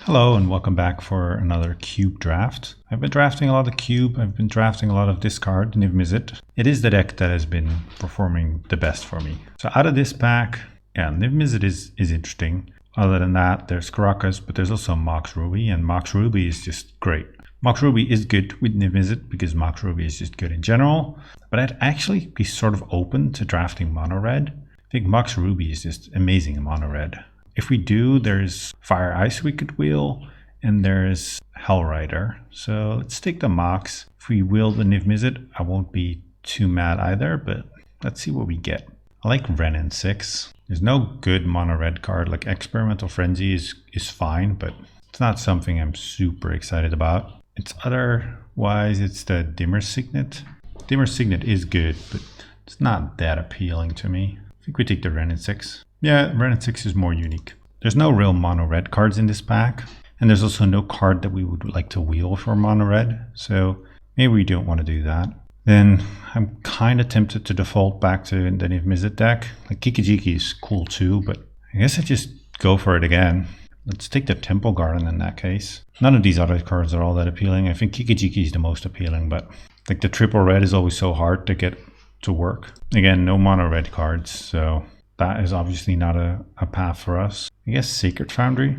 Hello and welcome back for another cube draft. I've been drafting a lot of cube, I've been drafting a lot of discard, Niv Mizzet. It is the deck that has been performing the best for me. So out of this pack, yeah, Niv Mizzet is interesting. Other than that, there's Caracas, but there's also Mox Ruby, and Mox Ruby is just great. Mox Ruby is good with Niv Mizzet because Mox Ruby is just good in general, but I'd actually be sort of open to drafting Mono Red. I think Mox Ruby is just amazing in Mono Red. If we do, there's Fire Ice we could wheel, and there's Hellrider. So let's take the Mox. If we wheel the Niv Mizzet, I won't be too mad either, but let's see what we get. I like Renin 6. There's no good mono red card, like Experimental Frenzy is fine, but it's not something I'm super excited about. It's otherwise, it's the Dimmer Signet. Dimmer Signet is good, but it's not that appealing to me. I think we take the Renin 6. Yeah, Renin 6 is more unique. There's no real mono red cards in this pack, and there's also no card that we would like to wheel for mono red, so maybe we don't want to do that. Then I'm kind of tempted to default back to the Niv Mizzet deck. Like Kikijiki is cool too, but I guess I just go for it again. Let's take the Temple Garden in that case. None of these other cards are all that appealing. I think Kikijiki is the most appealing, but like the triple red is always so hard to get to work. Again, no mono red cards, so that is obviously not a path for us. I guess Sacred Foundry.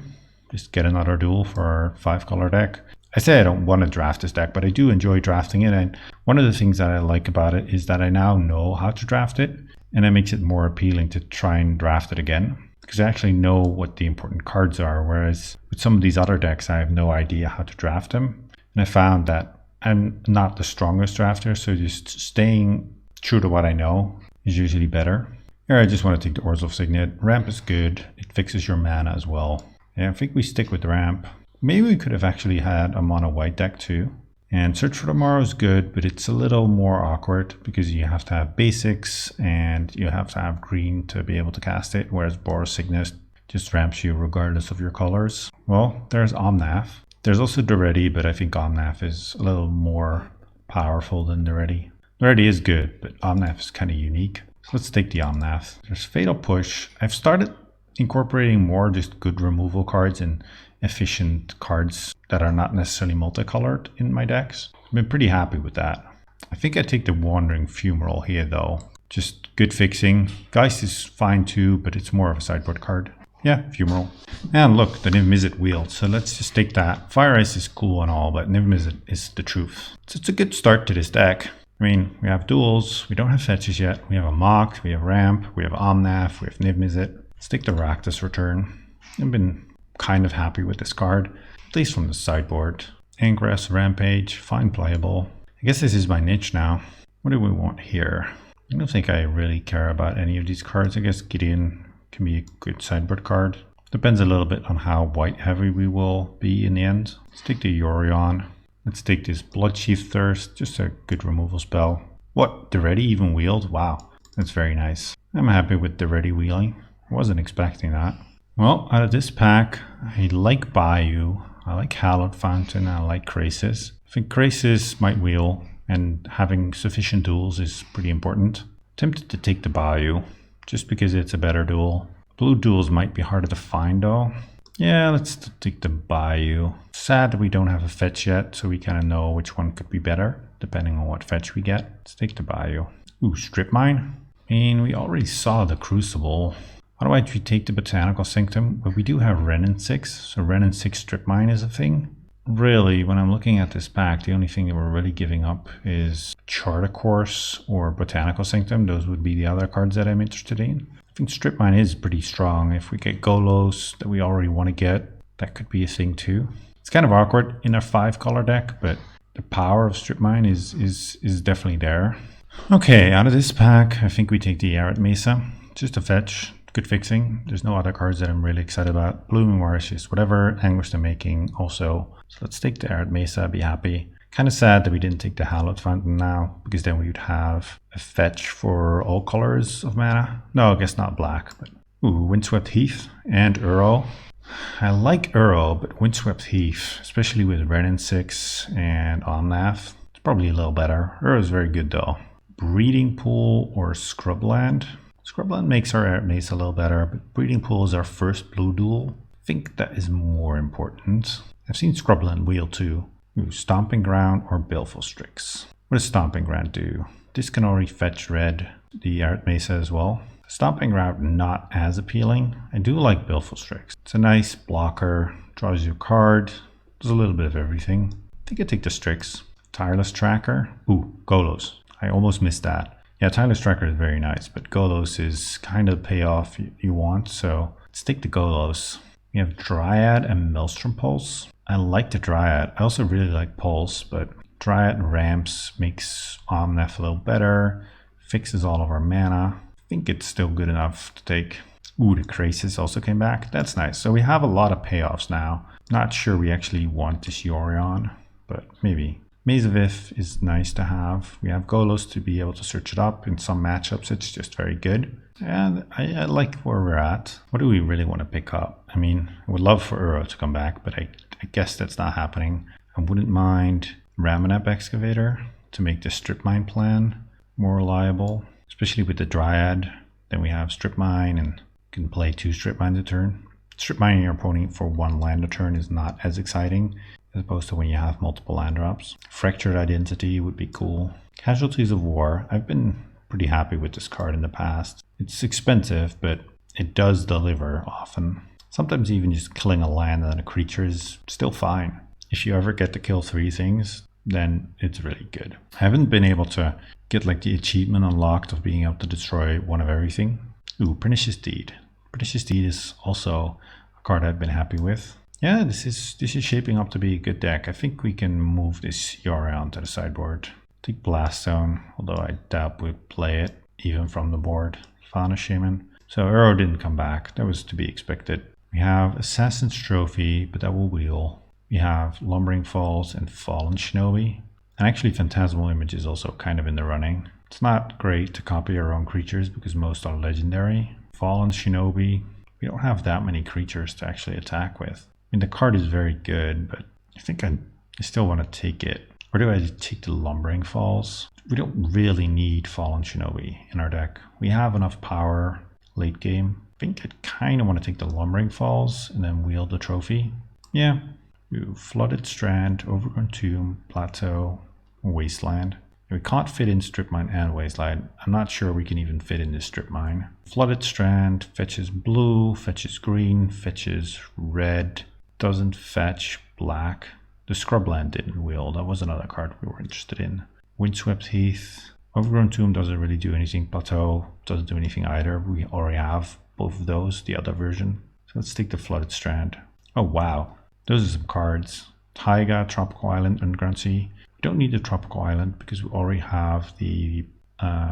Just get another duel for our 5-color deck. I say I don't want to draft this deck, but I do enjoy drafting it. And one of the things that I like about it is that I now know how to draft it. And it makes it more appealing to try and draft it again, because I actually know what the important cards are. Whereas with some of these other decks, I have no idea how to draft them. And I found that I'm not the strongest drafter, so just staying true to what I know is usually better. Here I just want to take the Orzhov Signet. Ramp is good. It fixes your mana as well. Yeah, I think we stick with the ramp. Maybe we could have actually had a mono white deck too. And Search for Tomorrow is good, but it's a little more awkward because you have to have basics and you have to have green to be able to cast it, whereas Boros Signet just ramps you regardless of your colors. Well, there's Omnath. There's also Duretti, but I think Omnath is a little more powerful than Duretti. Duretti is good, but Omnath is kind of unique. So let's take the Omnath. There's Fatal Push. I've started incorporating more just good removal cards and efficient cards that are not necessarily multicolored in my decks. I've been pretty happy with that. I think I take the Wandering Fumarole here though. Just good fixing. Geist is fine too, but it's more of a sideboard card. Yeah, Fumarole. And look, the Niv Mizzet wheel. So let's just take that. Fire Ice is cool and all, but Niv Mizzet is the truth. So it's a good start to this deck. I mean, we have duels, we don't have fetches yet. We have a Mox, we have Ramp, we have Omnath, we have Niv Mizzet. Let's take the Rakdos Return. I've been kind of happy with this card, at least from the sideboard. Ingress, Rampage, fine playable. I guess this is my niche now. What do we want here? I don't think I really care about any of these cards. I guess Gideon can be a good sideboard card. Depends a little bit on how white heavy we will be in the end. Let's take the Yorion. Let's take this Bloodchief Thirst, just a good removal spell. What, Duretti even wheeled? Wow, that's very nice. I'm happy with Duretti wheeling. I wasn't expecting that. Well, out of this pack, I like Bayou, I like Hallowed Fountain, I like Krasis. I think Krasis might wheel, and having sufficient duels is pretty important. Tempted to take the Bayou, just because it's a better duel. Blue duels might be harder to find though. Yeah, let's take the Bayou. Sad that we don't have a fetch yet, so we kind of know which one could be better, depending on what fetch we get. Let's take the Bayou. Ooh, Strip Mine. I mean, we already saw the Crucible. Otherwise, we take the Botanical Sanctum, but we do have Renin 6, so Renin 6 Strip Mine is a thing. Really, when I'm looking at this pack, the only thing that we're really giving up is Charter Course or Botanical Sanctum. Those would be the other cards that I'm interested in. I think Strip Mine is pretty strong. If we get Golos that we already want to get, that could be a thing too. It's kind of awkward in a 5-color deck, but the power of Strip Mine is definitely there. Okay, out of this pack, I think we take the Arid Mesa. Just a fetch. Good fixing. There's no other cards that I'm really excited about. Blooming Marsh is whatever. Anguish the Making also. So let's take the Arid Mesa, be happy. Kind of sad that we didn't take the Hallowed Fountain now, because then we would have a fetch for all colors of mana. No, I guess not black, but ooh, Windswept Heath and Uro. I like Uro, but Windswept Heath, especially with Renin 6 and Omnath, it's probably a little better. Uro is very good though. Breeding Pool or Scrubland. Scrubland makes our Arid Mesa a little better, but Breeding Pool is our first blue duel. think that is more important. I've seen Scrubland wheel too. Ooh, Stomping Ground or Baleful Strix. What does Stomping Ground do? This can already fetch red, the Arid Mesa as well. Stomping Ground not as appealing. I do like Baleful Strix. It's a nice blocker, draws you a card, does a little bit of everything. I think I take the Strix. Tireless Tracker. Ooh, Golos. I almost missed that. Yeah, Tireless Tracker is very nice, but Golos is kind of the payoff you want, so let's take the Golos. We have Dryad and Maelstrom Pulse. I like the Dryad. I also really like Pulse, but Dryad ramps makes Omnath a little better, fixes all of our mana. I think it's still good enough to take. Ooh, the Krasis also came back. That's nice. So we have a lot of payoffs now. Not sure we actually want this Yorion, but maybe. Maze of Ith is nice to have. We have Golos to be able to search it up. In some matchups, it's just very good. And I like where we're at. What do we really want to pick up? I mean, I would love for Uro to come back, but I guess that's not happening. I wouldn't mind Ramanap Excavator to make the Strip Mine plan more reliable, especially with the Dryad. Then we have Strip Mine and can play 2 Strip Mines a turn. Strip Mining your opponent for 1 land a turn is not as exciting as opposed to when you have multiple land drops. Fractured Identity would be cool. Casualties of War. I've been pretty happy with this card in the past. It's expensive, but it does deliver often. Sometimes even just killing a land and a creature is still fine. If you ever get to kill 3 things, then it's really good. I haven't been able to get like the achievement unlocked of being able to destroy 1 of everything. Ooh, Pernicious Deed. Pernicious Deed is also a card I've been happy with. Yeah, this is shaping up to be a good deck. I think we can move this Yorion to the sideboard. Take Blast Zone, although I doubt we'd play it even from the board. Fauna Shaman. So Uro didn't come back. That was to be expected. We have Assassin's Trophy, but that will wheel. We have Lumbering Falls and Fallen Shinobi. And actually Phantasmal Image is also kind of in the running. It's not great to copy our own creatures because most are legendary. Fallen Shinobi, we don't have that many creatures to actually attack with. I mean, the card is very good, but I think I still want to take it. Or do I take the Lumbering Falls? We don't really need Fallen Shinobi in our deck. We have enough power late game. I think I kind of want to take the Lumbering Falls and then wield the trophy. Yeah. Ooh, Flooded Strand, Overgrown Tomb, Plateau, Wasteland. We can't fit in Strip Mine and Wasteland. I'm not sure we can even fit in this Strip Mine. Flooded Strand fetches blue, fetches green, fetches red, doesn't fetch black. The Scrubland didn't wheel. That was another card we were interested in. Windswept Heath. Overgrown Tomb doesn't really do anything. Plateau doesn't do anything either. We already have both of those, the other version. So let's take the Flooded Strand. Oh wow, those are some cards. Taiga, Tropical Island, Underground Sea. We don't need the Tropical Island because we already have the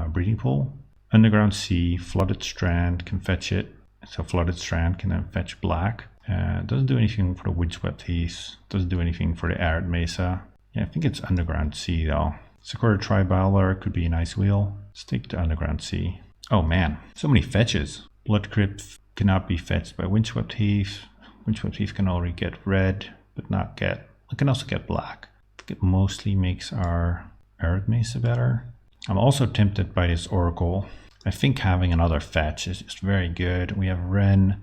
Breeding Pool. Underground Sea, Flooded Strand can fetch it. So Flooded Strand can then fetch black. Doesn't do anything for the Windswept Heath. Doesn't do anything for the Arid Mesa. Yeah, I think it's Underground Sea though. Sakura Triballer could be a nice wheel. Let's take the Underground Sea. Oh man, so many fetches. Blood Crypt cannot be fetched by Windswept Heath. Windswept Heath can already get red, but not get... It can also get black. I think it mostly makes our Arid Mesa better. I'm also tempted by this Oracle. I think having another fetch is just very good. We have Ren,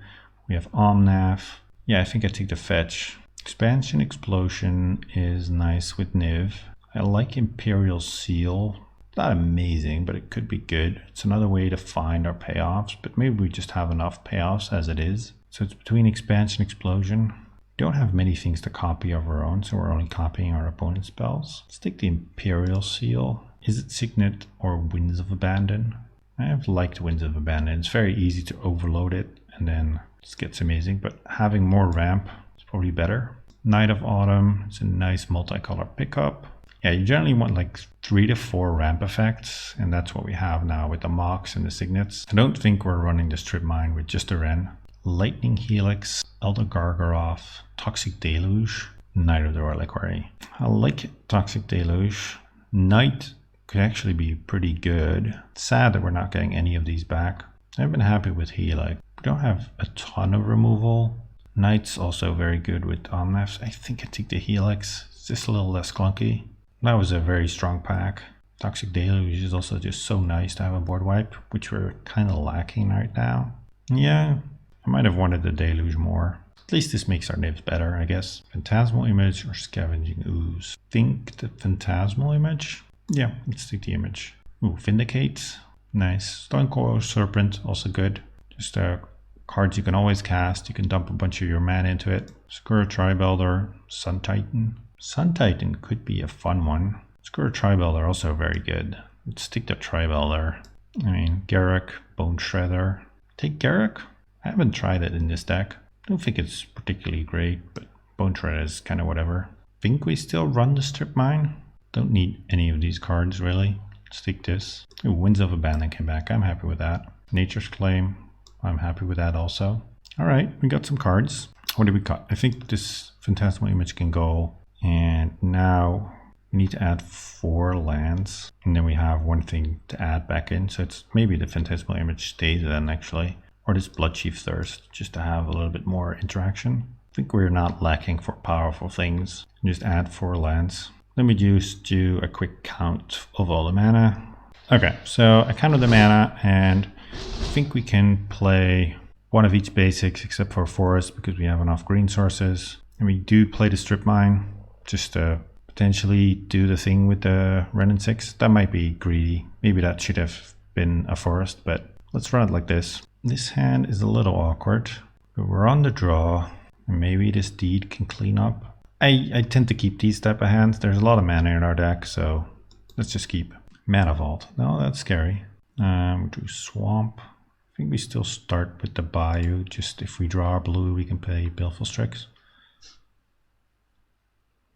we have Omnath. Yeah, I think I take the fetch. Expansion Explosion is nice with Niv. I like Imperial Seal. Not amazing, but it could be good. It's another way to find our payoffs, but maybe we just have enough payoffs as it is. So it's between Expansion Explosion. We don't have many things to copy of our own, so we're only copying our opponent's spells. Let's take the Imperial Seal. Is it Signet or Winds of Abandon? I have liked Winds of Abandon. It's very easy to overload it and then it gets amazing, but having more ramp is probably better. Night of Autumn, it's a nice multicolor pickup. Yeah, you generally want like 3 to 4 ramp effects, and that's what we have now with the Mox and the Signets. I don't think we're running the Strip Mine with just a Ren. Lightning Helix, Elder Gargaroth, Toxic Deluge, Knight of the Reliquary. I like Toxic Deluge. Knight could actually be pretty good. It's sad that we're not getting any of these back. I've been happy with Helix. We don't have a ton of removal. Knight's also very good with Omnath. I think I take the Helix. It's just a little less clunky. That was a very strong pack. Toxic Deluge is also just so nice to have a board wipe, which we're kind of lacking right now. Yeah, I might have wanted the Deluge more. At least this makes our nibs better, I guess. Phantasmal Image or Scavenging Ooze? Think the Phantasmal Image? Yeah, let's take the image. Ooh, Vindicate. Nice. Stonecoil Serpent, also good. Just cards you can always cast. You can dump a bunch of your mana into it. Skur Tribelder, Sun Titan. Sun Titan could be a fun one. Skur Tribelder also very good. Let's take the Tribelder. I mean, Garruk, Bone Shredder. Take Garruk? I haven't tried it in this deck. Don't think it's particularly great, but Bone Shredder is kind of whatever. Think we still run the Strip Mine? Don't need any of these cards really. Let's take this. Ooh, Winds of Abandon came back. I'm happy with that. Nature's Claim. I'm happy with that also. All right, we got some cards. What do we cut? I think this Phantasmal Image can go. And now we need to add 4 lands. And then we have one thing to add back in. So it's maybe the Phantasmal Image stays then actually. Or this Bloodchief Thirst, just to have a little bit more interaction. I think we're not lacking for powerful things. Just add 4 lands. Let me just do a quick count of all the mana. Okay, so I counted the mana and I think we can play one of each basics except for Forest because we have enough green sources. And we do play the Strip Mine just to potentially do the thing with the Renin 6. That might be greedy. Maybe that should have been a Forest, but let's run it like this. This hand is a little awkward, but we're on the draw and maybe this Deed can clean up. I tend to keep these type of hands. There's a lot of mana in our deck, so let's just keep Mana Vault. No, that's scary. We'll do Swamp. I think we still start with the Bayou. Just if we draw blue, we can play Baleful Strix.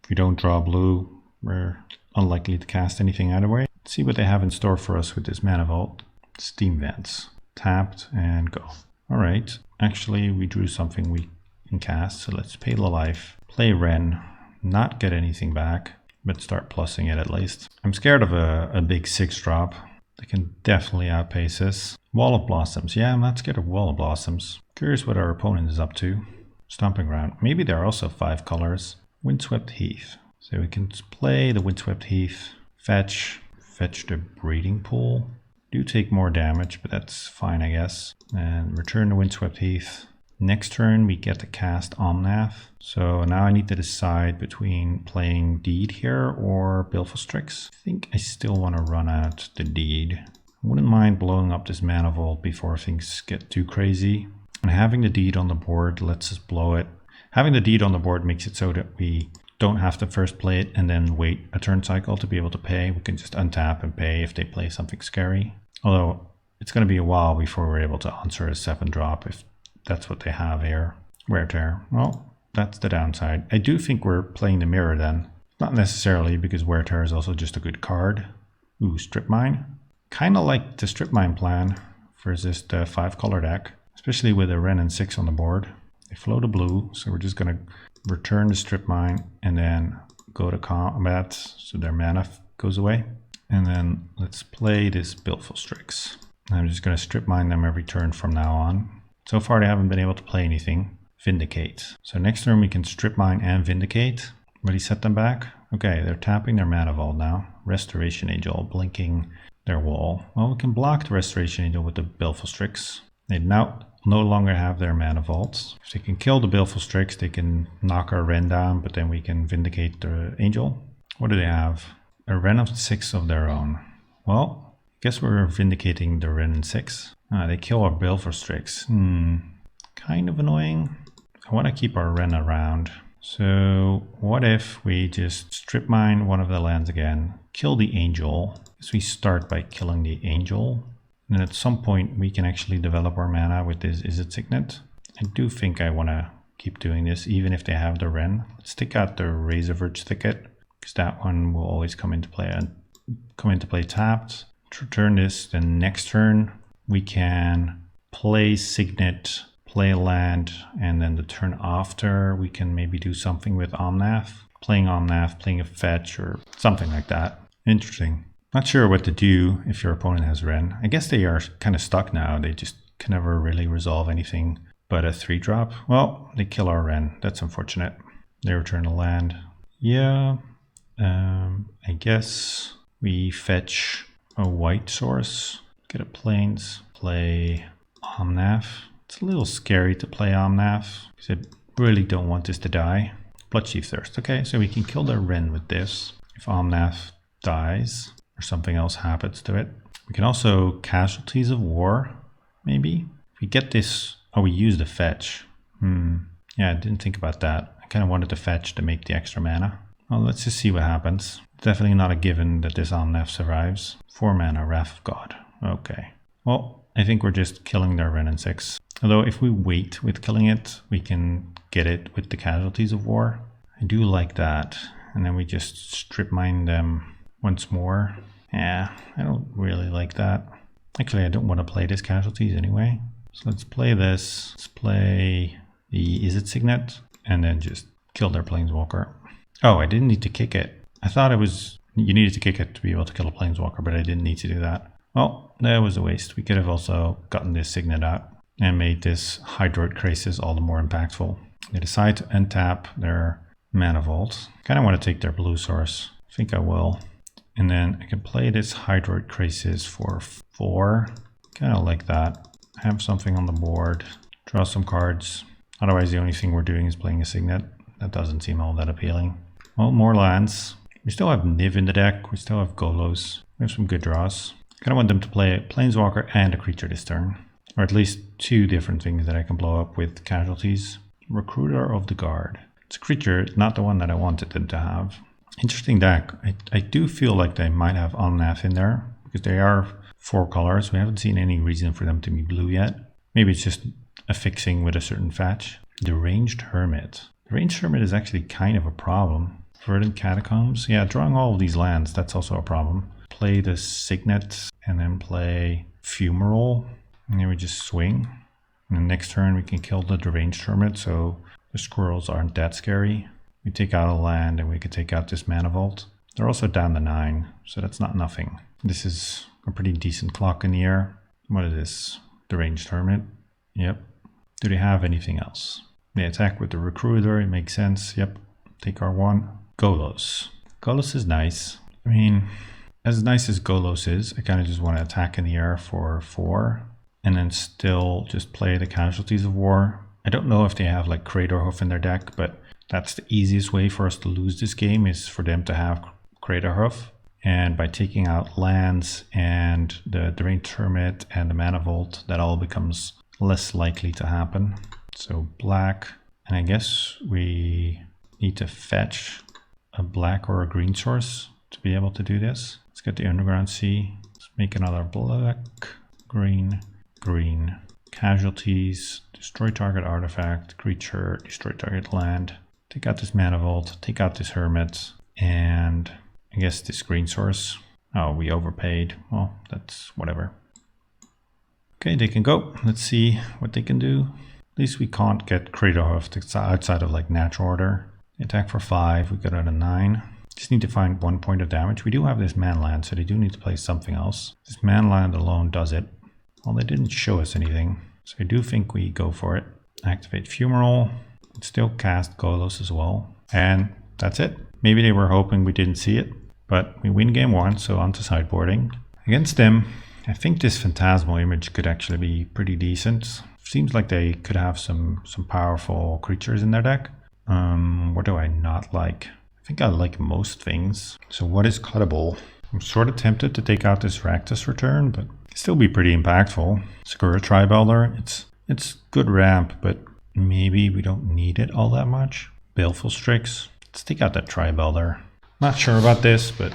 If we don't draw blue, we're unlikely to cast anything either way. Let's see what they have in store for us with this Mana Vault. Steam Vents. Tapped and go. All right. Actually, we drew something we can cast, so let's pay the life. Play Ren, not get anything back, but start plussing it at least. I'm scared of a big 6-drop. They can definitely outpace this. Wall of Blossoms. Yeah, I'm not scared of Wall of Blossoms. Curious what our opponent is up to. Stomping Ground. Maybe there are also 5 colors. Windswept Heath. So we can play the Windswept Heath. Fetch the Breeding Pool. Do take more damage, but that's fine, I guess. And return the Windswept Heath. Next turn, we get to cast Omnath. So now I need to decide between playing Deed here or Baleful Strix. I think I still want to run out the Deed. I wouldn't mind blowing up this Mana Vault before things get too crazy. And having the Deed on the board lets us blow it. Having the Deed on the board makes it so that we don't have to first play it and then wait a turn cycle to be able to pay. We can just untap and pay if they play something scary. Although it's going to be a while before we're able to answer a 7-drop if that's what they have here. Wear Tear. Well, that's the downside. I do think we're playing the Mirror then. Not necessarily, because Wear Tear is also just a good card. Ooh, Strip Mine. Kind of like the Strip Mine plan versus the 5-color deck, especially with a Ren and 6 on the board. They float a blue, so we're just going to return the Strip Mine and then go to combat so their mana goes away. And then let's play this Baleful Strix. I'm just going to Strip Mine them every turn from now on. So far, they haven't been able to play anything. Vindicate. So next turn, we can Strip Mine and Vindicate. Ready, set them back? Okay, they're tapping their Mana Vault now. Restoration Angel, blinking their wall. Well, we can block the Restoration Angel with the Baleful Strix. They now no longer have their Mana Vaults. If they can kill the Baleful Strix, they can knock our Ren down, but then we can Vindicate the Angel. What do they have? A Ren of 6 of their own. Well, I guess we're Vindicating the Ren 6. They kill our Baleful Strix. Kind of annoying. I want to keep our Ren around. So what if we just Strip Mine one of the lands again, kill the Angel. So we start by killing the Angel. And at some point we can actually develop our mana with this Izzet Signet. I do think I want to keep doing this even if they have the Ren. Let's take out the Razorverge Thicket, because that one will always come into play tapped. To return this, then next turn we can play Signet, play land, and then the turn after we can maybe do something with Omnath. Playing a fetch or something like that. Interesting. Not sure what to do if your opponent has Ren. I guess they are kind of stuck now. They just can never really resolve anything but a 3-drop. Well, they kill our Ren. That's unfortunate. They return a land. Yeah, I guess we fetch a white source. Get a plains, play Omnath. It's a little scary to play Omnath because it Really don't want this to die. Bloodchief Thirst. Okay, so we can kill their Wren with this. If Omnath dies or something else happens to it. We can also Casualties of War, maybe. If we get this, oh, we use the fetch. Yeah, I didn't think about that. I kind of wanted to fetch to make the extra mana. Well, let's just see what happens. Definitely not a given that this Omnath survives. 4 mana, Wrath of God. Okay. Well, I think we're just killing their Wren and 6. Although if we wait with killing it, we can get it with the Casualties of War. I do like that. And then we just strip mine them once more. Yeah, I don't really like that. Actually, I don't want to play this Casualties anyway. So let's play this. Let's play the Izzet Signet and then just kill their Planeswalker. Oh, I didn't need to kick it. I thought it was you needed to kick it to be able to kill a Planeswalker, but I didn't need to do that. Well, that was a waste. We could have also gotten this Signet out and made this Hydroid Crisis all the more impactful. They decide to untap their Mana Vault. Kind of want to take their blue source. I think I will. And then I can play this Hydroid Crisis for 4. Kind of like that. Have something on the board. Draw some cards. Otherwise, the only thing we're doing is playing a Signet. That doesn't seem all that appealing. Well, more lands. We still have Niv in the deck. We still have Golos. We have some good draws. Kind of want them to play a Planeswalker and a creature this turn. Or at least 2 different things that I can blow up with Casualties. Recruiter of the Guard. It's a creature, not the one that I wanted them to have. Interesting deck. I do feel like they might have Omnath in there. Because they are 4 colors. We haven't seen any reason for them to be blue yet. Maybe it's just a fixing with a certain fetch. Deranged Hermit. The Ranged Hermit is actually kind of a problem. Verdant Catacombs. Yeah, drawing all of these lands, that's also a problem. Play the Signet and then play Fumarole. And then we just swing. And then next turn we can kill the Deranged Hermit, so the squirrels aren't that scary. We take out a land and we can take out this Mana Vault. They're also down to 9, so that's not nothing. This is a pretty decent clock in the air. What is this? Deranged Hermit. Yep. Do they have anything else? They attack with the Recruiter, it makes sense. Yep. Take R1. Golos. Golos is nice. I mean, as nice as Golos is, I kind of just want to attack in the air for 4. And then still just play the Casualties of War. I don't know if they have like Craterhoof in their deck, but that's the easiest way for us to lose this game is for them to have Craterhoof. And by taking out lands and the Deranged Hermit and the Mana Vault, that all becomes less likely to happen. So black, and I guess we need to fetch a black or a green source to be able to do this. Let's get the Underground Sea. Let's make another black, green, green. Casualties, destroy target artifact, creature, destroy target land. Take out this Mana Vault, take out this Hermit, and I guess this green source. Oh, we overpaid. Well, that's whatever. Okay, they can go. Let's see what they can do. At least we can't get Craterhoof outside of like natural order. Attack for 5, we got out a 9. Just need to find 1 point of damage. We do have this man land, so they do need to play something else. This man land alone does it. Well, they didn't show us anything, so I do think we go for it. Activate Fumarole. Still cast Golos as well. And that's it. Maybe they were hoping we didn't see it, but we win game 1, so on to sideboarding. Against them, I think this Phantasmal Image could actually be pretty decent. Seems like they could have some powerful creatures in their deck. What do I not like? I think I like most things. So what is cuttable? I'm sort of tempted to take out this Rakdos Return, but it'd still be pretty impactful. Skura Tribelder, it's good ramp, but maybe we don't need it all that much. Baleful Strix. Let's take out that Tribelder. Not sure about this, but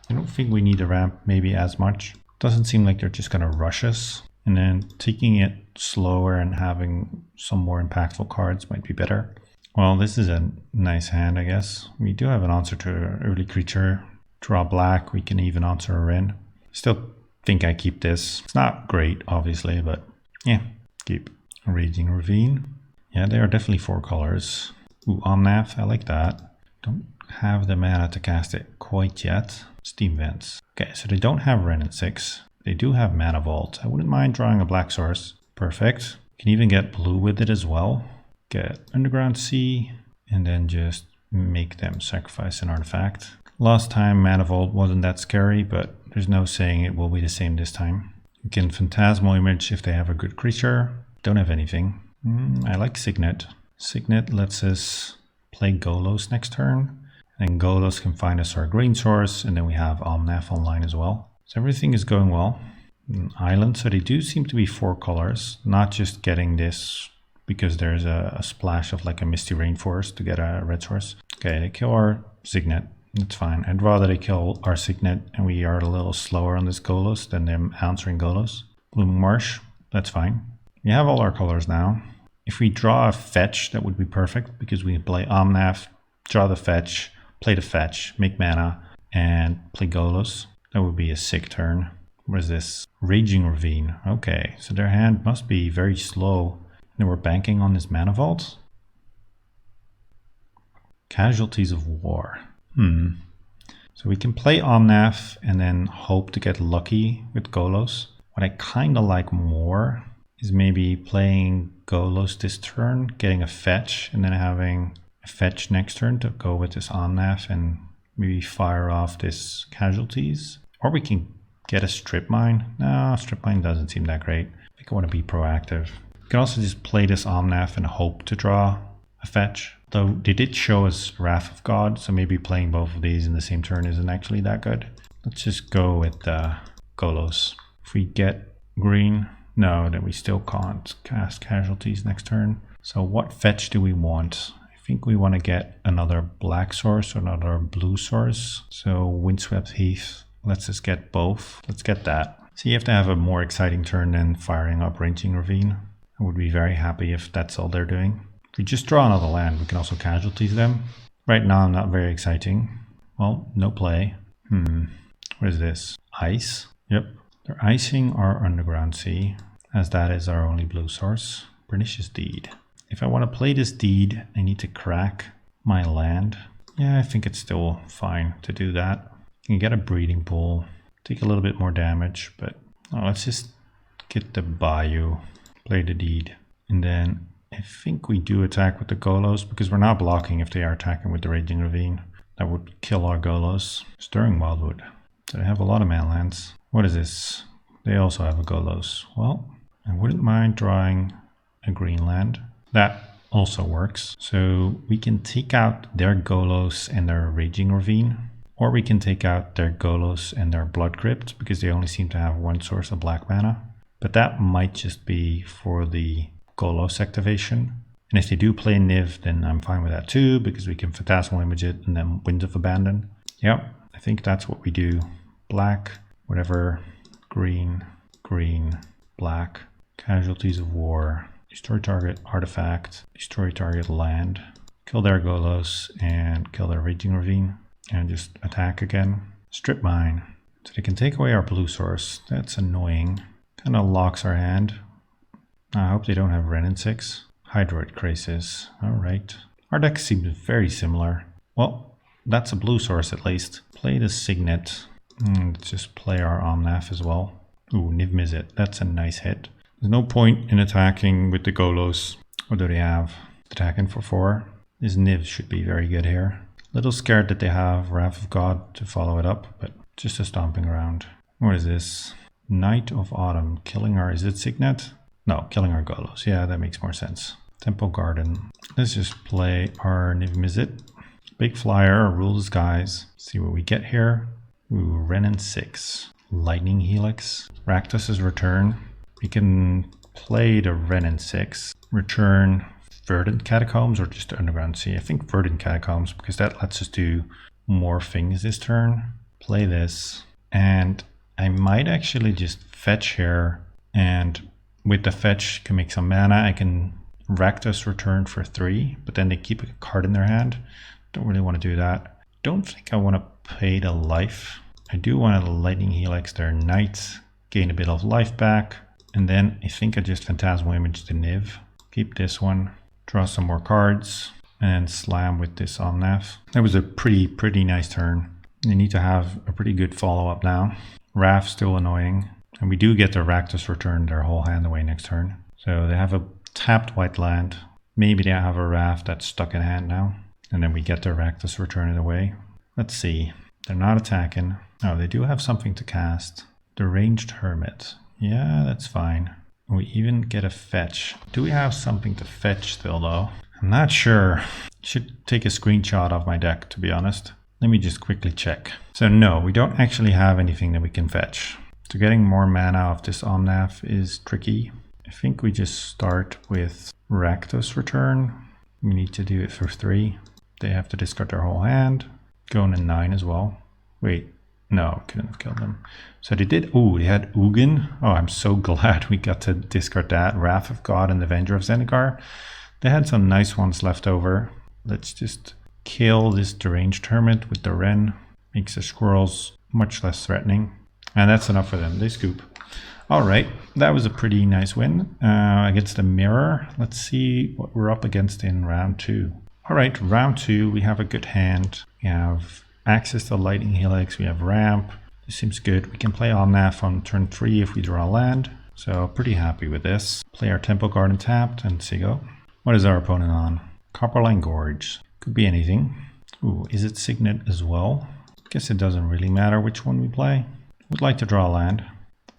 I don't think we need the ramp maybe as much. Doesn't seem like they're just going to rush us. And then taking it slower and having some more impactful cards might be better. Well, this is a nice hand, I guess. We do have an answer to an early creature. Draw black, we can even answer a Wren. Still think I keep this. It's not great, obviously, but yeah, keep. Raging Ravine. Yeah, they are definitely 4 colors. Ooh, Omnath, I like that. Don't have the mana to cast it quite yet. Steam Vents. Okay, so they don't have Wren and 6. They do have Mana Vault. I wouldn't mind drawing a black source. Perfect. Can even get blue with it as well. Get Underground Sea, and then just make them sacrifice an artifact. Last time Mana Vault wasn't that scary, but there's no saying it will be the same this time. You can Phantasmal Image if they have a good creature. Don't have anything. I like Signet. Signet lets us play Golos next turn. And Golos can find us our green source, and then we have Omnath online as well. So everything is going well. An island, so they do seem to be 4 colors, not just getting this because there's a splash of like a Misty Rainforest to get a red source. Okay, they kill our Signet. That's fine. I'd rather they kill our Signet and we are a little slower on this Golos than them answering Golos. Blooming Marsh, that's fine. We have all our colors now. If we draw a fetch, that would be perfect because we play Omnath, draw the fetch, play the fetch, make mana, and play Golos. That would be a sick turn. What is this? Raging Ravine. Okay, so their hand must be very slow. And we're banking on this mana vault. Casualties of War. So we can play Omnath and then hope to get lucky with Golos. What I kind of like more is maybe playing Golos this turn, getting a fetch, and then having a fetch next turn to go with this Omnath and maybe fire off this Casualties. Or we can get a Strip Mine. No, Strip Mine doesn't seem that great. I think I want to be proactive. You can also just play this Omnath and hope to draw a fetch. Though they did show us Wrath of God, so maybe playing both of these in the same turn isn't actually that good. Let's just go with Golos. If we get green, no, then we still can't cast Casualties next turn. So what fetch do we want? I think we want to get another black source or another blue source. So Windswept Heath lets us get both. Let's get that. So you have to have a more exciting turn than firing up Raging Ravine. I would be very happy if that's all they're doing. If we just draw another land, we can also Casualties them. Right now, not very exciting. Well, no play. What is this? Ice? Yep. They're icing our Underground Sea, as that is our only blue source. Pernicious Deed. If I want to play this Deed, I need to crack my land. Yeah, I think it's still fine to do that. You can get a Breeding Pool, take a little bit more damage, but let's just get the Bayou, play the Deed. And then I think we do attack with the Golos because we're not blocking if they are attacking with the Raging Ravine. That would kill our Golos. Stirring Wildwood. So they have a lot of mana lands. What is this? They also have a Golos. Well, I wouldn't mind drawing a green land. That also works. So we can take out their Golos and their Raging Ravine. Or we can take out their Golos and their Blood Crypt because they only seem to have one source of black mana. But that might just be for the Golos activation. And if they do play Niv, then I'm fine with that too, because we can Phantasmal Image it and then Winds of Abandon. Yep, I think that's what we do. Black, whatever, green, green, black, Casualties of War, destroy target artifact, destroy target land, kill their Golos and kill their Raging Ravine, and just attack again. Strip Mine. So they can take away our blue source. That's annoying. Kind of locks our hand. I hope they don't have Renin 6. Hydroid Crisis. Alright. Our deck seems very similar. Well, that's a blue source at least. Play the Signet. Let's just play our Omnath as well. Ooh, Niv Mizzet. That's a nice hit. There's no point in attacking with the Golos. What do they have? Attacking for 4. This Niv should be very good here. Little scared that they have Wrath of God to follow it up, but just a stomping ground. What is this? Night of Autumn. Killing our... Is it Signet? No, killing our Golos. Yeah, that makes more sense. Temple Garden. Let's just play our Niv Mizzet. Big Flyer, Rule the Skies. See what we get here. Ooh, Renin 6. Lightning Helix. Rakdos' Return. We can play the Renin 6. Return Verdant Catacombs or just the Underground Sea. I think Verdant Catacombs because that lets us do more things this turn. Play this. And I might actually just fetch here, and with the fetch can make some mana. I can Rakdos Return for 3, but then they keep a card in their hand. Don't really want to do that. Don't think I want to pay the life. I do want to Lightning Helix their Knight, gain a bit of life back, and then I think I just Phantasmal Image the Niv. Keep this one, draw some more cards, and slam with this Omnath. That was a pretty nice turn. They need to have a pretty good follow-up now. Wrath still annoying. And we do get their Rakdos Return their whole hand away next turn. So they have a tapped white land. Maybe they have a Wrath that's stuck in hand now. And then we get their Rakdos Return it away. Let's see. They're not attacking. Oh, they do have something to cast. Deranged Hermit. Yeah, that's fine. We even get a fetch. Do we have something to fetch still though? I'm not sure. Should take a screenshot of my deck, to be honest. Let me just quickly check. So no, we don't actually have anything that we can fetch. So getting more mana off this Omnath is tricky. I think we just start with Rakdos Return. We need to do it for 3. They have to discard their whole hand. Going in 9 as well. Wait, no, couldn't have killed them. So they did, oh, they had Ugin. Oh, I'm so glad we got to discard that. Wrath of God and Avenger of Zendikar. They had some nice ones left over. Let's just kill this deranged hermit with the Wren. Makes the squirrels much less threatening. And that's enough for them. They scoop. All right, that was a pretty nice win against the mirror. Let's see what we're up against in round 2. All right, round 2, we have a good hand. We have access to Lightning Helix. We have ramp. This seems good. We can play Omnath on turn 3 if we draw land. So pretty happy with this. Play our Temple Garden tapped and see go. What is our opponent on? Copperline Gorge. Could be anything. Ooh, is it Signet as well? Guess it doesn't really matter which one we play. Would like to draw land.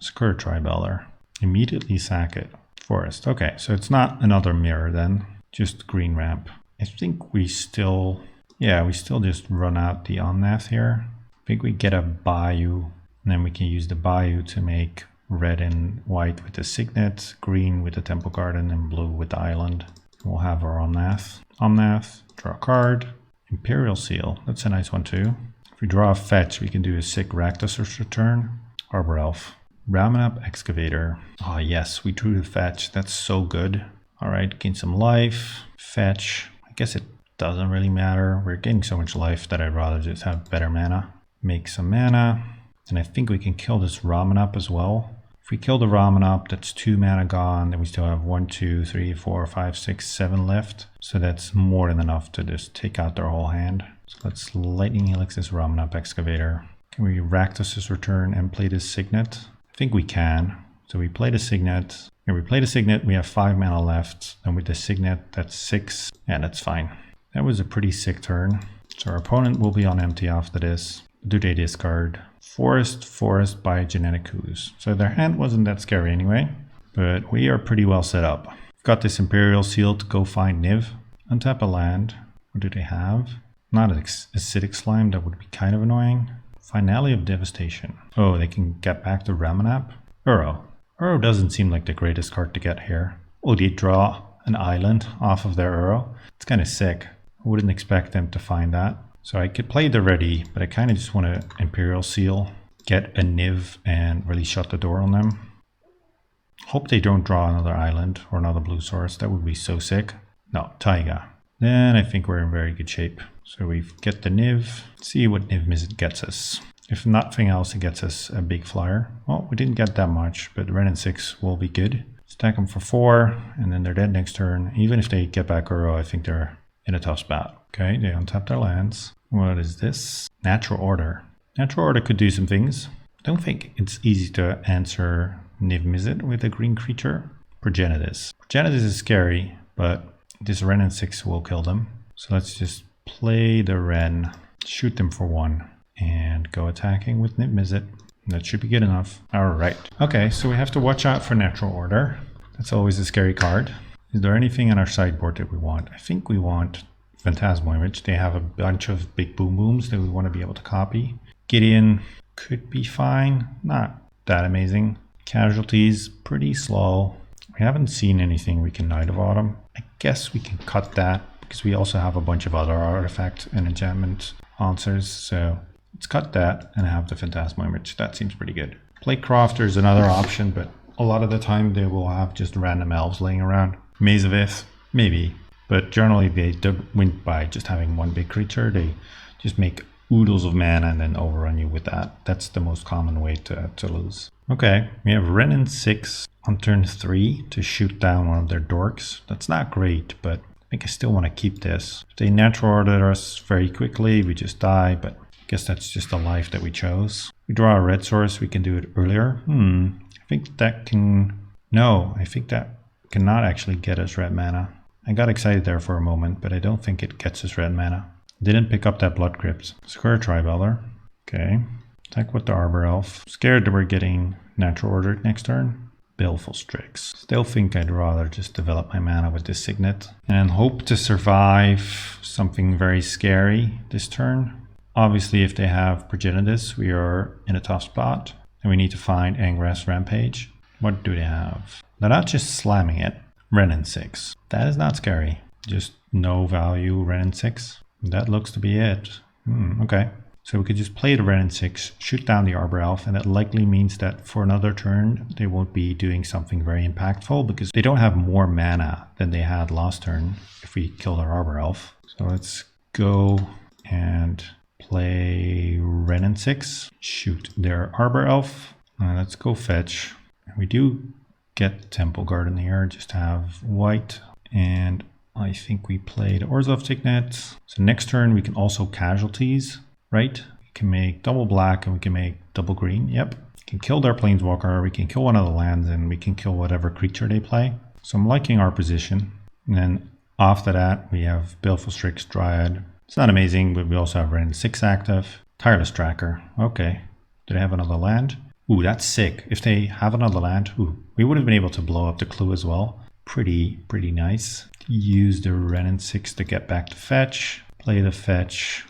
Skur Tribeller. Immediately sack it. Forest. Okay, so it's not another mirror then. Just green ramp. I think we still... yeah, we still just run out the Omnath here. I think we get a Bayou. And then we can use the Bayou to make red and white with the Signet, green with the Temple Garden, and blue with the Island. We'll have our Omnath. Omnath, draw a card. Imperial Seal. That's a nice one too. If we draw a fetch, we can do a sick Rakdos Return. Arbor Elf. Ramanap Excavator. Oh yes, we drew the fetch. That's so good. Alright, gain some life. Fetch. I guess it doesn't really matter. We're getting so much life that I'd rather just have better mana. Make some mana. And I think we can kill this Ramanap as well. If we kill the Ramanap, that's 2 mana gone. Then we still have 1, 2, 3, 4, 5, 6, 7 left. So that's more than enough to just take out their whole hand. So let's Lightning Helix this Ramanap Excavator. Can we Rakdos Return and play this Signet? I think we can. So we play the Signet. Here we play the Signet, we have 5 mana left. And with the Signet, that's 6. Yeah, that's fine. That was a pretty sick turn. So our opponent will be on empty after this. Do they discard? Forest by Genetic Ooze. So their hand wasn't that scary anyway. But we are pretty well set up. We've got this Imperial Seal to go find Niv. Untap a land. What do they have? Not an acidic slime, that would be kind of annoying. Finale of Devastation. Oh, they can get back to Ramanap. Uro. Uro doesn't seem like the greatest card to get here. Oh, they draw an island off of their Uro. It's kind of sick. I wouldn't expect them to find that. So I could play the ready, but I kind of just want to Imperial Seal, get a Niv, and really shut the door on them. Hope they don't draw another island or another blue source. That would be so sick. No, Taiga. Then I think we're in very good shape. So we get the Niv, see what Niv Mizzet gets us. If nothing else, it gets us a big flyer. Well, we didn't get that much, but Ren and 6 will be good. Stack them for 4, and then they're dead next turn. Even if they get back Uro, I think they're in a tough spot. Okay, they untap their lands. What is this? Natural Order. Natural Order could do some things. I don't think it's easy to answer Niv Mizzet with a green creature. Progenitus. Progenitus is scary, but this Ren and 6 will kill them. So let's just play the Ren, shoot them for 1, and go attacking with Niv Mizzet. That should be good enough. Alright. Okay, so we have to watch out for Natural Order. That's always a scary card. Is there anything on our sideboard that we want? I think we want Phantasmal Image. They have a bunch of big boom booms that we want to be able to copy. Gideon could be fine. Not that amazing. Casualties, pretty slow. We haven't seen anything we can Knight of Autumn. I guess we can cut that because we also have a bunch of other artifact and enchantment answers. So let's cut that and have the Phantasmal Image. That seems pretty good. Play Crofter is another option, but a lot of the time they will have just random elves laying around. Maze of Ith, maybe. But generally they win by just having one big creature. They just make oodles of mana and then overrun you with that. That's the most common way to lose. Okay, we have Ren and 6 on turn 3 to shoot down one of their dorks. That's not great, but I think I still want to keep this. If they natural order us very quickly, we just die, but I guess that's just the life that we chose. We draw a red source, we can do it earlier. I think that can... No, I think that cannot actually get us red mana. I got excited there for a moment, but I don't think it gets us red mana. Didn't pick up that Blood Crypt. Square Tribeller. Okay. Attack with the Arbor Elf. Scared that we're getting natural ordered next turn. Baleful Strix. Still think I'd rather just develop my mana with this Signet and hope to survive something very scary this turn. Obviously, if they have Progenitus, we are in a tough spot and we need to find Angrass Rampage. What do they have? They're not just slamming it. Renin 6. That is not scary. Just no value Renin 6. That looks to be it. Okay. So we could just play the Renin 6, shoot down the Arbor Elf, and it likely means that for another turn they won't be doing something very impactful because they don't have more mana than they had last turn if we kill their Arbor Elf. So let's go and play Renin 6, shoot their Arbor Elf. Let's go fetch. We do get Temple Garden here, just have white, and I think we played Orzhov Signet. So next turn we can also casualties. Right? We can make double black and we can make double green. Yep. We can kill their planeswalker, we can kill one of the lands, and we can kill whatever creature they play. So I'm liking our position. And then after that, we have Baleful Strix, Dryad. It's not amazing, but we also have Renin 6 active. Tireless Tracker. Okay. Do they have another land? Ooh, that's sick. If they have another land, we would have been able to blow up the clue as well. Pretty nice. Use the Renin 6 to get back to fetch. Play the fetch.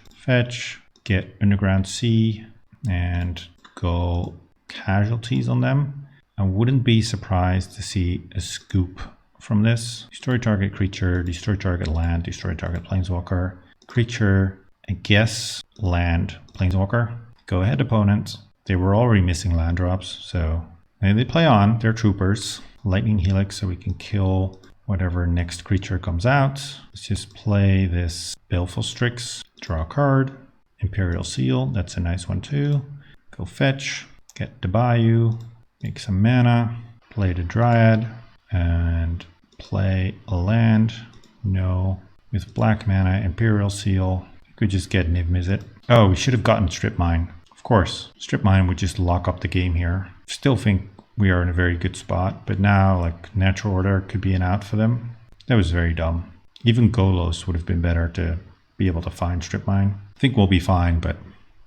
Get Underground Sea and go casualties on them. I wouldn't be surprised to see a scoop from this. Destroy target creature, destroy target land, destroy target planeswalker. Creature, I guess land, planeswalker. Go ahead opponent. They were already missing land drops, so they play on. They're troopers. Lightning Helix so we can kill whatever next creature comes out. Let's just play this Baleful Strix, draw a card. Imperial Seal, that's a nice one too. Go fetch, get the Bayou, make some mana, play the Dryad, and play a land. No, with black mana, Imperial Seal. You could just get Niv Mizzet. Oh, we should have gotten Strip Mine. Of course, Strip Mine would just lock up the game here. Still think we are in a very good spot, but now like Natural Order could be an out for them. That was very dumb. Even Golos would have been better to be able to find Strip Mine. I think we'll be fine, but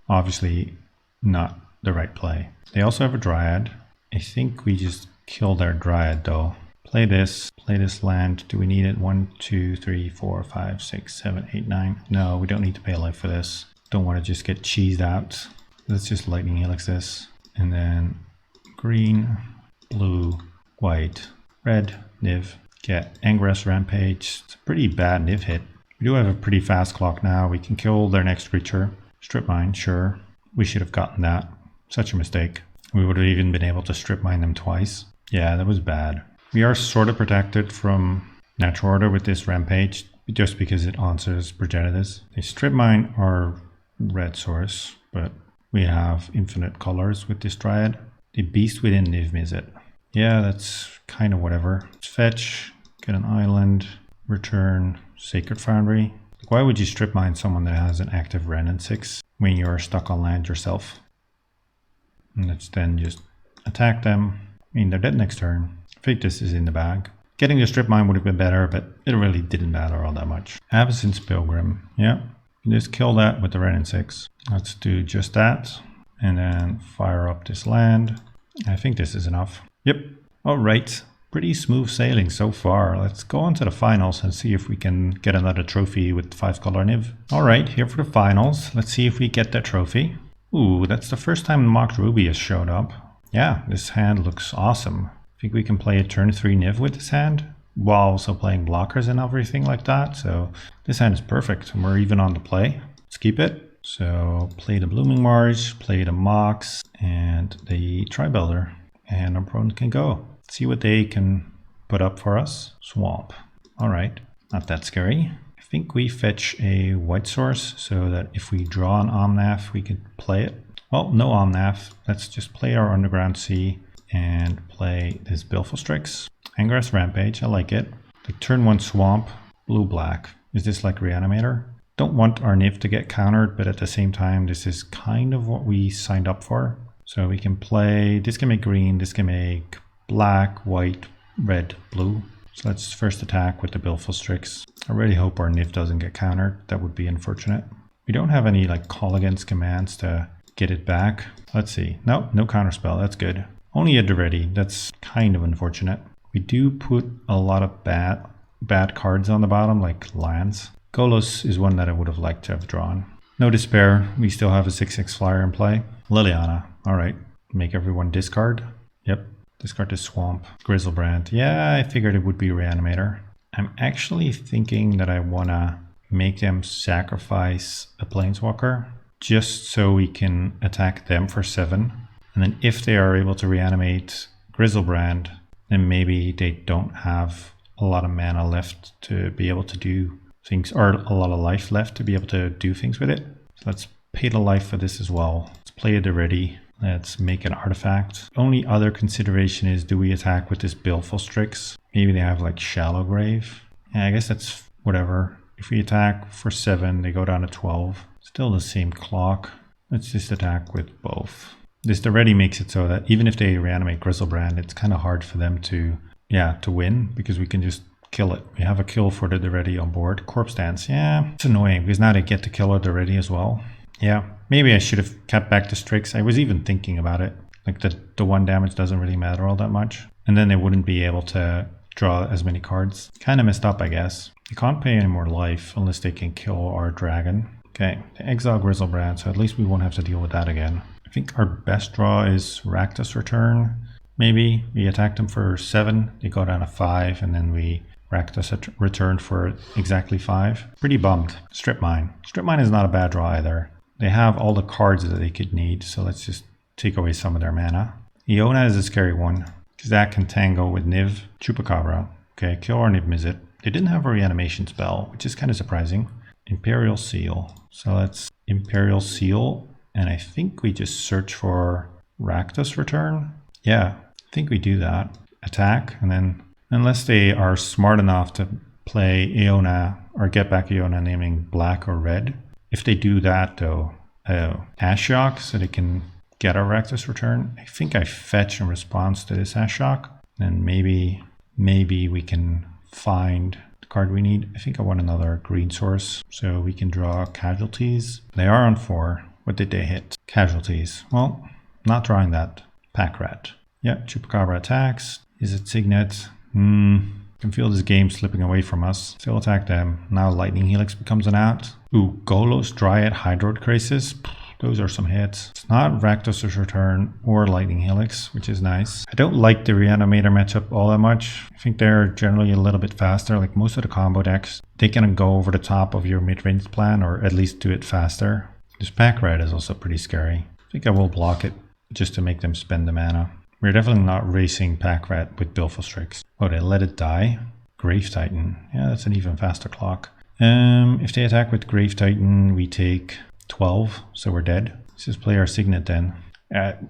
obviously not the right play. They also have a Dryad. I think we just kill their Dryad though. Play this land. Do we need it? 1, 2, 3, 4, 5, 6, 7, 8, 9. No, we don't need to pay a life for this. Don't want to just get cheesed out. Let's just Lightning Helix this. And then green, blue, white, red, Niv. Get Angrass Rampage. It's a pretty bad Niv hit. We do have a pretty fast clock now. We can kill their next creature. Strip Mine, sure. We should have gotten that. Such a mistake. We would have even been able to Strip Mine them twice. Yeah, that was bad. We are sort of protected from Natural Order with this Rampage, just because it answers Progenitus. They Strip Mine our red source, but we have infinite colors with this Dryad. They Beast within Niv Mizzet. Yeah, that's kind of whatever. Let's fetch, get an island, return Sacred Foundry. Why would you Strip Mine someone that has an active Renin 6 when you're stuck on land yourself? And let's then just attack them. I mean, they're dead next turn. I think this is in the bag. Getting the Strip Mine would have been better, but it really didn't matter all that much. Absence Pilgrim. Yeah, just kill that with the Renin 6. Let's do just that. And then fire up this land. I think this is enough. Yep. All right. Pretty smooth sailing so far. Let's go on to the finals and see if we can get another trophy with 5-color Niv. All right, here for the finals. Let's see if we get that trophy. Ooh, that's the first time Mocked Ruby has showed up. Yeah, this hand looks awesome. I think we can play a turn 3 Niv with this hand while also playing blockers and everything like that. So this hand is perfect and we're even on the play. Let's keep it. So play the Blooming Marsh, play the Mox and the Tri-Builder, and our opponent can go. See what they can put up for us. Swamp. All right, not that scary. I think we fetch a white source so that if we draw an Omnath, we can play it. Well, no Omnath. Let's just play our Underground Sea and play this Baleful Strix. Angrass Rampage, I like it. Like turn 1 Swamp, blue-black. Is this like Reanimator? Don't want our Niv to get countered, but at the same time, this is kind of what we signed up for. So we can play, this can make green, this can make black, white, red, blue. So let's first attack with the Baleful Strix. I really hope our Niv doesn't get countered. That would be unfortunate. We don't have any like call against commands to get it back. Let's see. No counterspell. That's good. Only at the ready. That's kind of unfortunate. We do put a lot of bad cards on the bottom, like lands. Golos is one that I would have liked to have drawn. No despair. We still have a 6/6 flyer in play. Liliana. All right. Make everyone discard. Yep. Discard the Swamp. Grizzlebrand. Yeah, I figured it would be Reanimator. I'm actually thinking that I want to make them sacrifice a Planeswalker just so we can attack them for 7. And then if they are able to reanimate Grizzlebrand, then maybe they don't have a lot of mana left to be able to do things, or a lot of life left to be able to do things with it. So let's pay the life for this as well. Let's play it already. Let's make an artifact. Only other consideration is, do we attack with this Baleful Strix? Maybe they have like Shallow Grave. Yeah, I guess that's whatever. If we attack for 7, they go down to 12. Still the same clock. Let's just attack with both. This already makes it so that even if they reanimate Grizzlebrand, it's kind of hard for them to win, because we can just kill it. We have a kill for the already on board. Corpse Dance, yeah, it's annoying because now they get to kill it already as well. Yeah, maybe I should have kept back the Strix. I was even thinking about it. Like the 1 damage doesn't really matter all that much. And then they wouldn't be able to draw as many cards. Kind of messed up, I guess. They can't pay any more life unless they can kill our dragon. Okay, they exile Grizzlebrand, so at least we won't have to deal with that again. I think our best draw is Rakdos Return. Maybe we attack them for 7, they go down to 5, and then we Rakdos Return for exactly 5. Pretty bummed. Strip Mine. Strip Mine is not a bad draw either. They have all the cards that they could need, so let's just take away some of their mana. Iona is a scary one, because that can tango with Niv. Chupacabra. Okay, kill or Niv Mizzet. They didn't have a reanimation spell, which is kind of surprising. Imperial Seal. So let's Imperial Seal, and I think we just search for Rakdos Return. Yeah, I think we do that. Attack, and then unless they are smart enough to play Iona or get back Iona naming black or red. If they do that though, Ashiok, so they can get our Rakdos Return. I think I fetch in response to this Ashiok. Then maybe we can find the card we need. I think I want another green source so we can draw Casualties. They are on 4. What did they hit? Casualties. Well, not drawing that. Pack Rat. Yeah, Chupacabra attacks. Is it Signet? Can feel this game slipping away from us. Still attack them. Now Lightning Helix becomes an out. Ooh, Golos, Dryad, Hydroid Crisis. Those are some hits. It's not Rakdos' Return or Lightning Helix, which is nice. I don't like the Reanimator matchup all that much. I think they're generally a little bit faster. Like most of the combo decks, they can go over the top of your mid-range plan, or at least do it faster. This Pack Rat is also pretty scary. I think I will block it just to make them spend the mana. We're definitely not racing Pack Rat with Baleful Strix. Oh, they let it die? Grave Titan. Yeah, that's an even faster clock. If they attack with Grave Titan, we take 12, so we're dead. Let's just play our Signet then.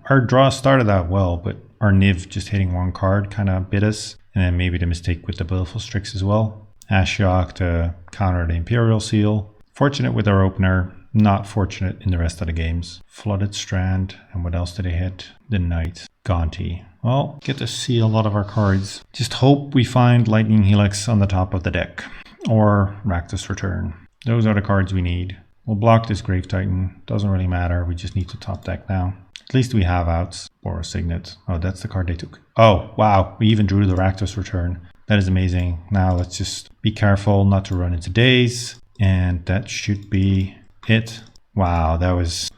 Our draw started out well, but our Niv just hitting 1 card kind of bit us. And then maybe the mistake with the Baleful Strix as well. Ashiok to counter the Imperial Seal. Fortunate with our opener. Not fortunate in the rest of the games. Flooded Strand. And what else did they hit? The Knight. Gonti. Well, get to see a lot of our cards. Just hope we find Lightning Helix on the top of the deck. Or Rakdos Return. Those are the cards we need. We'll block this Grave Titan. Doesn't really matter. We just need to top deck now. At least we have outs. Or a Signet. Oh, that's the card they took. Oh, wow. We even drew the Rakdos Return. That is amazing. Now let's just be careful not to run into Daze. And that should be it. Wow, that was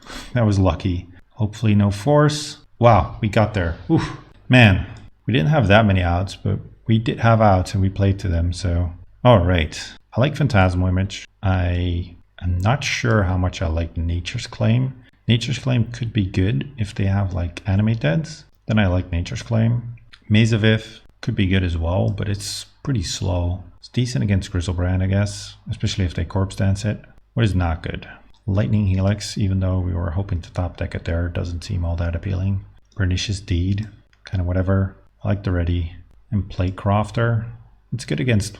lucky. Hopefully no force. Wow, we got there. Oof. Man, we didn't have that many outs, but we did have outs and we played to them, so. All right. I like Phantasmal Image. I'm not sure how much I like Nature's Claim. Nature's Claim could be good if they have like Animate Deads. Then I like Nature's Claim. Maze of Ith could be good as well, but it's pretty slow. It's decent against Grizzlebrand, I guess, especially if they Corpse Dance it. What is not good? Lightning Helix, even though we were hoping to top deck it there, doesn't seem all that appealing. Pernicious Deed, kind of whatever. I like the Ready. And Playcrafter. It's good against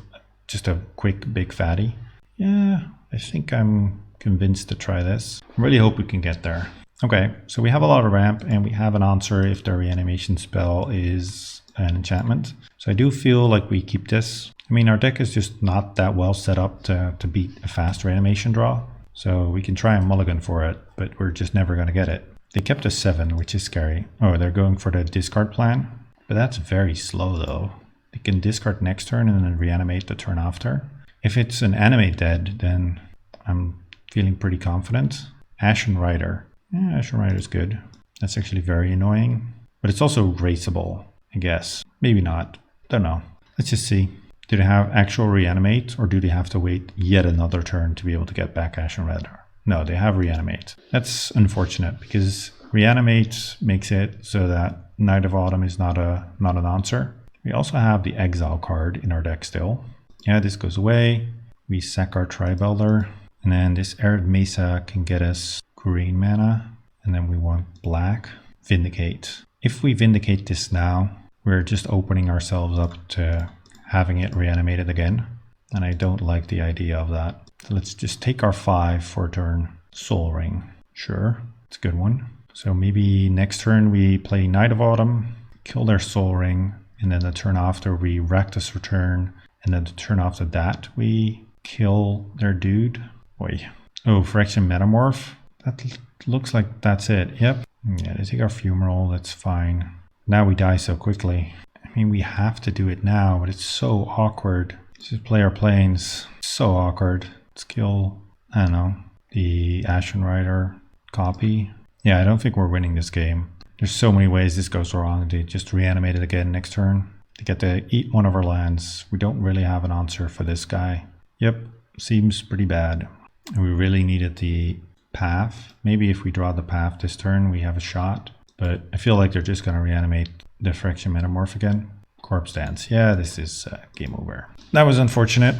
just a quick big fatty. Yeah, I think I'm convinced to try this. I really hope we can get there. Okay, so we have a lot of ramp and we have an answer if the reanimation spell is an enchantment. So I do feel like we keep this. I mean, our deck is just not that well set up to beat a fast reanimation draw. So we can try and mulligan for it, but we're just never going to get it. They kept a 7, which is scary. Oh, they're going for the discard plan. But that's very slow though. They can discard next turn and then reanimate the turn after. If it's an animate dead, then I'm feeling pretty confident. Ashen Rider. Yeah, Ashen Rider is good. That's actually very annoying. But it's also raceable, I guess. Maybe not. Don't know. Let's just see. Do they have actual reanimate, or do they have to wait yet another turn to be able to get back Ashen Rider? No, they have reanimate. That's unfortunate because reanimate makes it so that Knight of Autumn is not an answer. We also have the Exile card in our deck still. Yeah, this goes away. We sack our Tri-Builder. And then this Arid Mesa can get us green mana. And then we want black. Vindicate. If we Vindicate this now, we're just opening ourselves up to having it reanimated again. And I don't like the idea of that. So let's just take our 5 for a turn. Soul Ring. Sure, it's a good one. So maybe next turn we play Knight of Autumn, kill their Soul Ring, and then the turn after we Rakdos Return, and then the turn after that we kill their dude. Boy. Oh, Phyrexian Metamorph. That looks like that's it. Yep. Yeah, they take our Fumarole, that's fine. Now we die so quickly. I mean, we have to do it now, but it's so awkward. Let's just play our planes. So awkward. Let's kill, I don't know, the Ashen Rider copy. Yeah, I don't think we're winning this game. There's so many ways this goes wrong. They just reanimate it again next turn. They get to eat one of our lands. We don't really have an answer for this guy. Yep, seems pretty bad. And we really needed the path. Maybe if we draw the path this turn, we have a shot. But I feel like they're just going to reanimate the Phyrexian Metamorph again. Corpse Dance. Yeah, this is game over. That was unfortunate.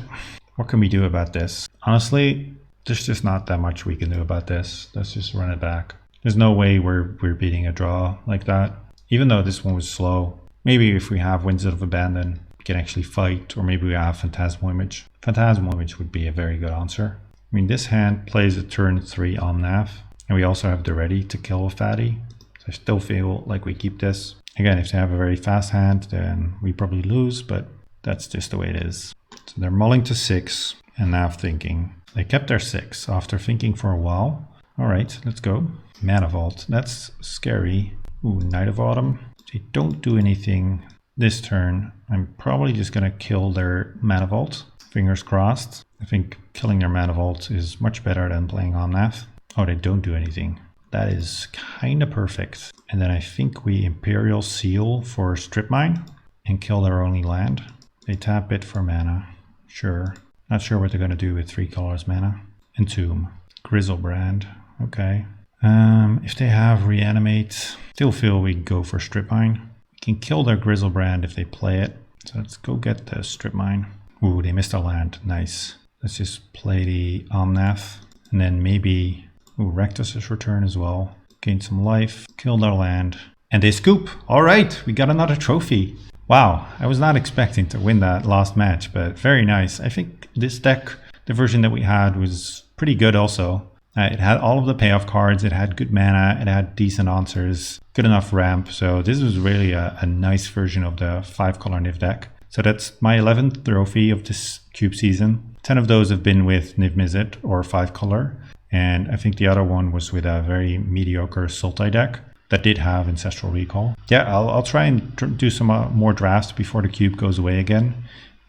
What can we do about this? Honestly, there's just not that much we can do about this. Let's just run it back. There's no way we're beating a draw like that. Even though this one was slow. Maybe if we have Winds of Abandon, we can actually fight. Or maybe we have Phantasmal Image. Phantasmal Image would be a very good answer. I mean, this hand plays a turn 3 Omnath. And we also have the ready to kill a fatty. So I still feel like we keep this. Again, if they have a very fast hand, then we probably lose. But that's just the way it is. So they're mulling to 6. And now thinking. They kept their 6 after thinking for a while. All right, let's go. Mana Vault, that's scary. Ooh, Knight of Autumn. They don't do anything this turn. I'm probably just gonna kill their Mana Vault. Fingers crossed. I think killing their Mana Vault is much better than playing Omnath. Oh, they don't do anything. That is kind of perfect. And then I think we Imperial Seal for Strip Mine and kill their only land. They tap it for mana. Sure. Not sure what they're gonna do with 3 colors mana. Entomb. Grizzlebrand. Okay. If they have Reanimate, still feel we go for Strip Mine. We can kill their Grizzlebrand if they play it. So let's go get the Strip Mine. Ooh, they missed a land. Nice. Let's just play the Omnath. And then maybe Rakdos' Return as well. Gain some life. Kill their land. And they scoop. All right, we got another trophy. Wow, I was not expecting to win that last match, but very nice. I think this deck, the version that we had, was pretty good also. It had all of the payoff cards, it had good mana, it had decent answers, good enough ramp. So this was really a nice version of the 5-color Niv deck. So that's my 11th trophy of this cube season. 10 of those have been with Niv Mizzet or 5-color. And I think the other one was with a very mediocre Sultai deck that did have Ancestral Recall. Yeah, I'll try and do some more drafts before the cube goes away again.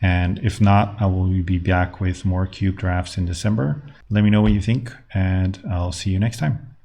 And if not, I will be back with more cube drafts in December. Let me know what you think, and I'll see you next time.